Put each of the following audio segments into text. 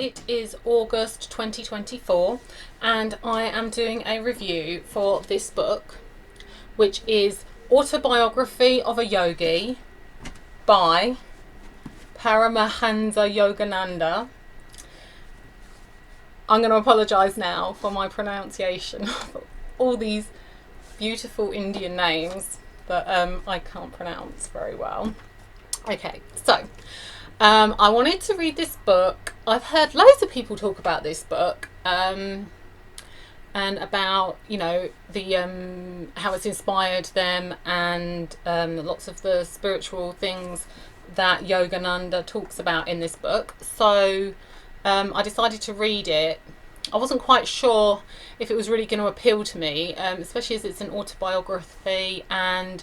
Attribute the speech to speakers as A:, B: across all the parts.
A: it is August 2024 and I am doing a review for this book, which is Autobiography of a Yogi by Paramahansa Yogananda. I'm going to apologise now for my pronunciation of all these beautiful Indian names that I can't pronounce very well. Okay, so I wanted to read this book. I've heard loads of people talk about this book and about, you know, the how it's inspired them and lots of the spiritual things that Yogananda talks about in this book. So I decided to read it. I wasn't quite sure if it was really going to appeal to me, especially as it's an autobiography, and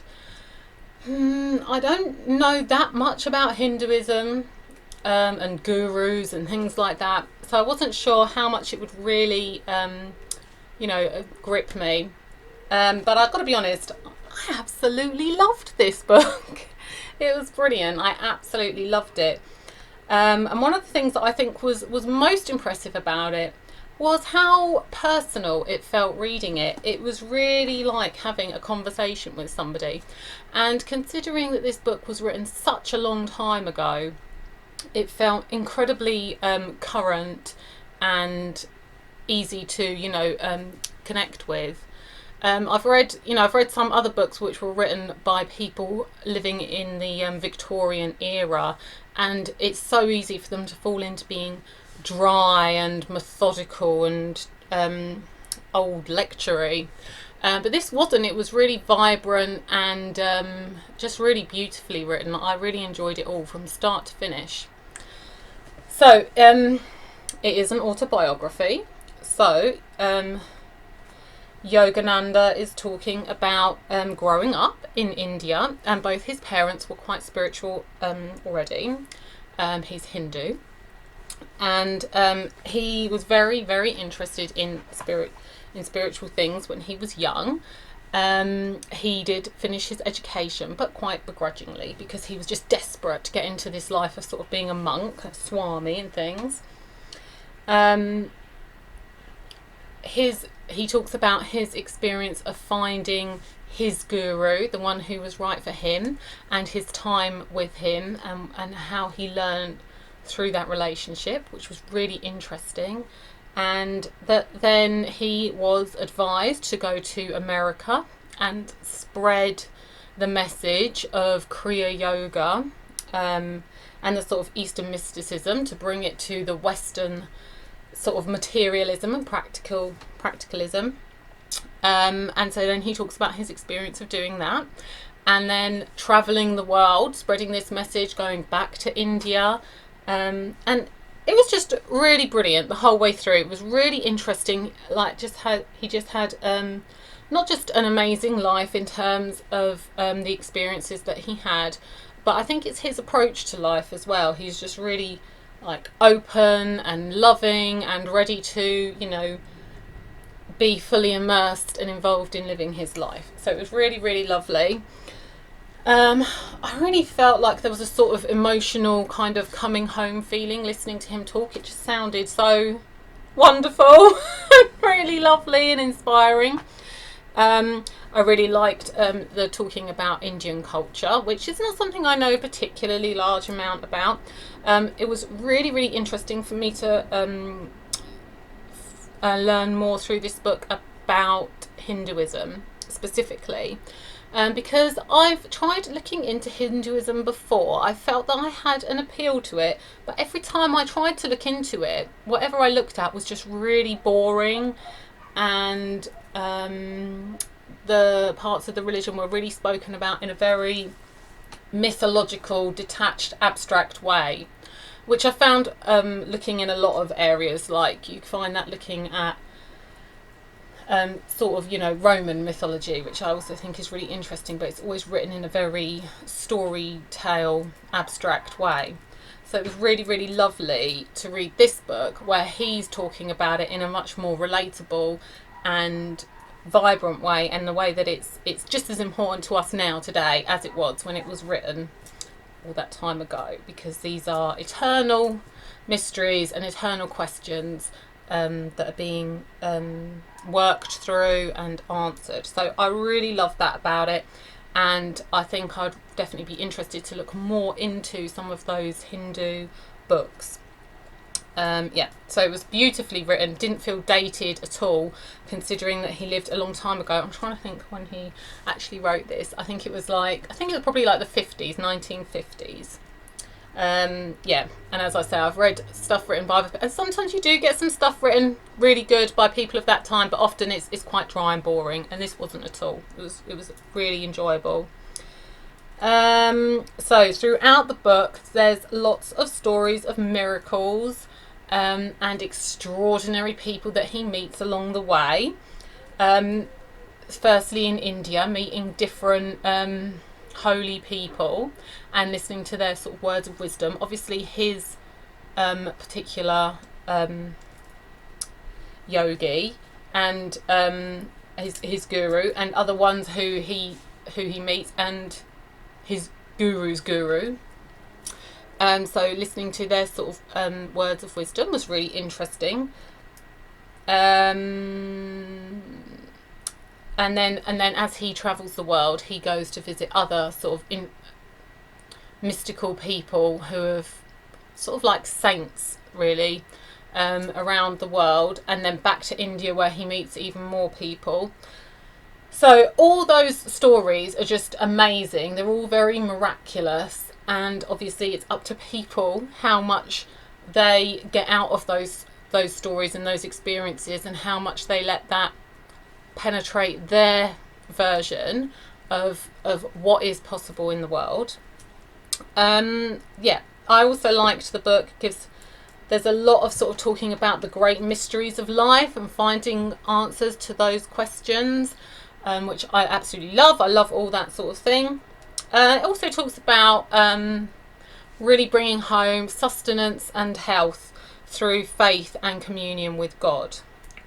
A: I don't know that much about Hinduism and gurus and things like that, so I wasn't sure how much it would really grip me, but I've got to be honest, I absolutely loved this book. It was brilliant. I absolutely loved it. And one of the things that I think was most impressive about it was how personal it felt reading it. It was really like having a conversation with somebody. And considering that this book was written such a long time ago, it felt incredibly current and easy to, connect with. I've read some other books which were written by people living in the Victorian era, and it's so easy for them to fall into being dry and methodical and old lectury. But this wasn't. It was really vibrant and just really beautifully written. I really enjoyed it all from start to finish. So it is an autobiography. So Yogananda is talking about growing up in India, and both his parents were quite spiritual already. He's Hindu, and he was very, very interested in spiritual things when he was young. He did finish his education, but quite begrudgingly, because he was just desperate to get into this life of sort of being a monk, a swami and things. He talks about his experience of finding his guru, the one who was right for him, and his time with him, and how he learned through that relationship, which was really interesting. And that then he was advised to go to America and spread the message of Kriya Yoga and the sort of Eastern mysticism, to bring it to the Western sort of materialism and practicalism. And so then he talks about his experience of doing that, and then travelling the world, spreading this message, going back to India. And it was just really brilliant the whole way through. It was really interesting. He just had not just an amazing life in terms of the experiences that he had, but I think it's his approach to life as well. He's just really open and loving and ready to, be fully immersed and involved in living his life. So it was really, really lovely. I really felt like there was a sort of emotional kind of coming home feeling listening to him talk. It just sounded so wonderful, really lovely and inspiring. I really liked the talking about Indian culture, which is not something I know a particularly large amount about. It was really, really interesting for me to learn more through this book about Hinduism specifically. Because I've tried looking into Hinduism before, I felt that I had an appeal to it, but every time I tried to look into it, whatever I looked at was just really boring, and the parts of the religion were really spoken about in a very mythological, detached, abstract way, which I found looking in a lot of areas. Like you find that looking at Roman mythology, which I also think is really interesting, but it's always written in a very story tale, abstract way. So it was really, really lovely to read this book where he's talking about it in a much more relatable and vibrant way, and the way that it's just as important to us now today as it was when it was written. all that time ago, because these are eternal mysteries and eternal questions that are being worked through and answered. So I really love that about it, and I think I'd definitely be interested to look more into some of those Hindu books. So it was beautifully written, didn't feel dated at all, considering that he lived a long time ago. I'm trying to think when he actually wrote this. I think it was probably like the 50s, 1950s. And as I say, I've read stuff written by, and sometimes you do get some stuff written really good by people of that time, but often it's quite dry and boring, and this wasn't at all. It was really enjoyable. So throughout the book, there's lots of stories of miracles and extraordinary people that he meets along the way. Firstly, in India, meeting different holy people and listening to their sort of words of wisdom. Obviously, his particular yogi and his guru, and other ones who he meets, and his guru's guru. So listening to their sort of words of wisdom was really interesting. And then as he travels the world, he goes to visit other sort of mystical people who have sort of like saints, really, around the world, and then back to India where he meets even more people. So all those stories are just amazing. They're all very miraculous, and obviously it's up to people how much they get out of those stories and those experiences, and how much they let that penetrate their version of what is possible in the world. I also liked the book. There's a lot of sort of talking about the great mysteries of life and finding answers to those questions, which I absolutely love. I love all that sort of thing. It also talks about really bringing home sustenance and health through faith and communion with God,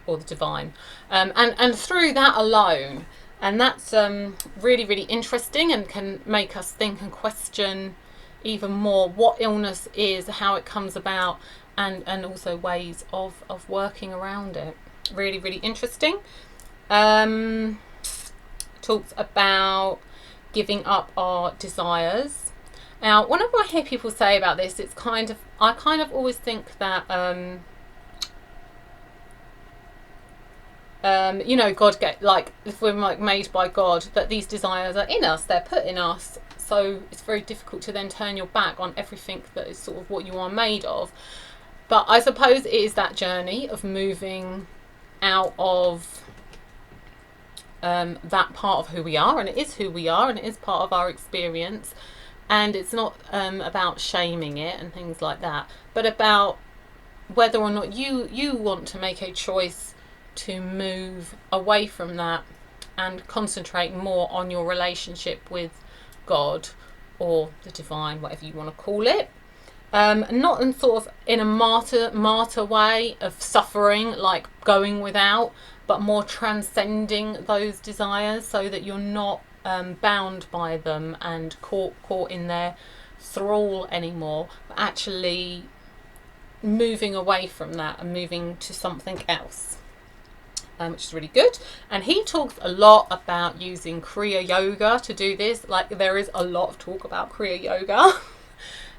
A: or the divine, and through that alone. And that's really, really interesting, and can make us think and question even more what illness is, how it comes about, and also ways of working around it. Really, really interesting. Talks about giving up our desires. Now, whenever I hear people say about this, I kind of always think that God if we're like made by God, that these desires are in us, they're put in us. So it's very difficult to then turn your back on everything that is sort of what you are made of. But I suppose it is that journey of moving out of that part of who we are, and it is who we are, and it is part of our experience. And it's not about shaming it and things like that, but about whether or not you want to make a choice to move away from that and concentrate more on your relationship with God, or the divine, whatever you want to call it. Not in sort of in a martyr way of suffering, like going without, but more transcending those desires, so that you're not bound by them and caught in their thrall anymore, but actually moving away from that and moving to something else. Which is really good. And he talks a lot about using Kriya Yoga to do this. Like, there is a lot of talk about Kriya Yoga.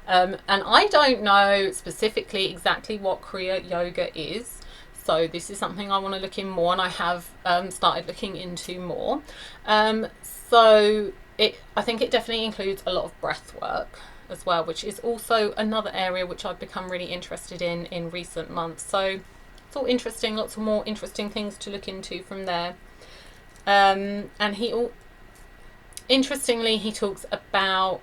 A: And I don't know specifically exactly what Kriya Yoga is. So this is something I want to look in more, and I have started looking into more. I think it definitely includes a lot of breath work as well, which is also another area which I've become really interested in recent months. So it's all interesting, lots of more interesting things to look into from there. And interestingly, he talks about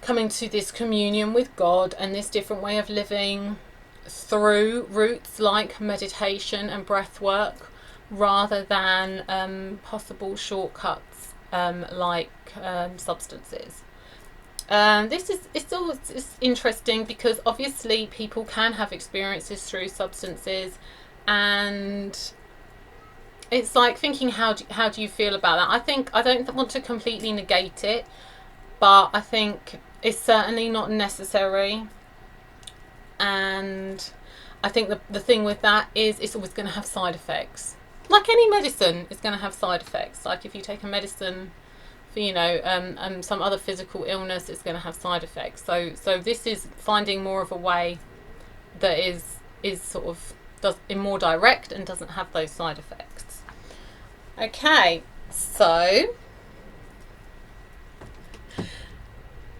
A: coming to this communion with God and this different way of living through routes like meditation and breath work, rather than possible shortcuts like substances. It's interesting, because obviously people can have experiences through substances, and it's like thinking, how do you feel about that? I don't want to completely negate it, but I think It's certainly not necessary. And I think the thing with that is it's always going to have side effects. Like any medicine, it's going to have side effects. Like if you take a medicine for, you know, some other physical illness, it's going to have side effects. So this is finding more of a way that is sort of more direct and doesn't have those side effects. Okay, so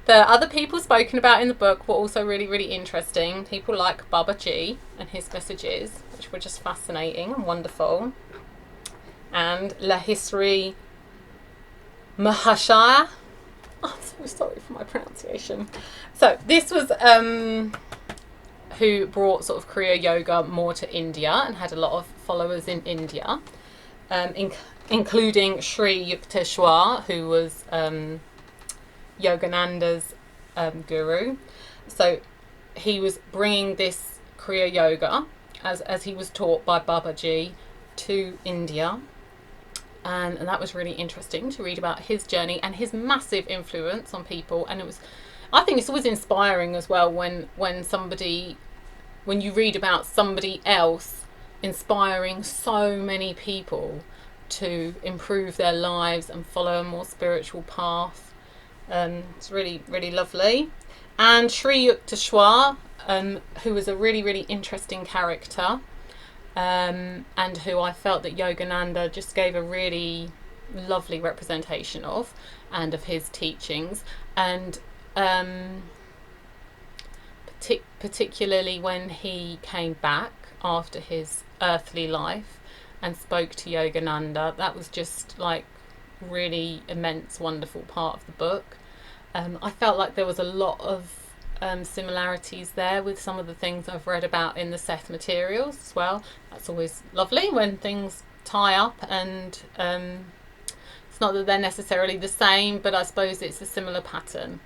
A: the other people spoken about in the book were also really, really interesting. People like Babaji and his messages, which were just fascinating and wonderful. And Lahishri Mahashaya. I'm so sorry for my pronunciation. So this was who brought sort of Kriya Yoga more to India and had a lot of followers in India, including Sri Yukteswar, who was Yogananda's guru. So he was bringing this Kriya Yoga as he was taught by Babaji to India. And that was really interesting to read about his journey and his massive influence on people. And I think it's always inspiring as well when you read about somebody else inspiring so many people to improve their lives and follow a more spiritual path. It's really, really lovely. And Sri Yukteswar, who was a really, really interesting character, and who I felt that Yogananda just gave a really lovely representation of, and of his teachings, and particularly when he came back after his earthly life and spoke to Yogananda. That was just like really immense, wonderful part of the book. I felt like there was a lot of similarities there with some of the things I've read about in the Seth materials as well. That's always lovely when things tie up, and it's not that they're necessarily the same, but I suppose it's a similar pattern.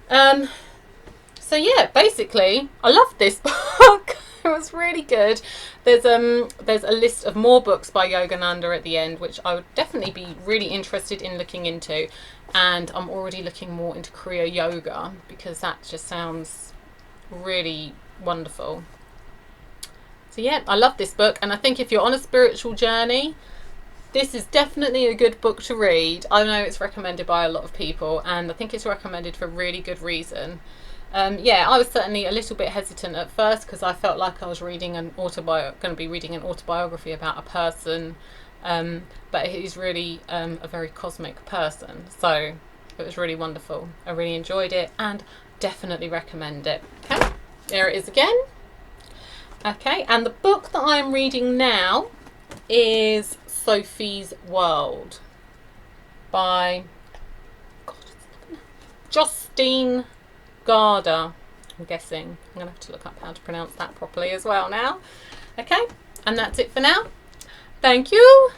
A: So yeah, basically I loved this book. It was really good. There's a list of more books by Yogananda at the end, which I would definitely be really interested in looking into. And I'm already looking more into Kriya Yoga because that just sounds really wonderful. So yeah, I love this book, and I think if you're on a spiritual journey, this is definitely a good book to read. I know it's recommended by a lot of people, and I think it's recommended for a really good reason. Yeah, I was certainly a little bit hesitant at first because I felt like I was reading going to be reading an autobiography about a person, but he's really a very cosmic person. So it was really wonderful. I really enjoyed it and definitely recommend it. Okay, there it is again. Okay, and the book that I'm reading now is Sophie's World by Justine Garda, I'm guessing. I'm going to have to look up how to pronounce that properly as well now. Okay, and that's it for now. Thank you.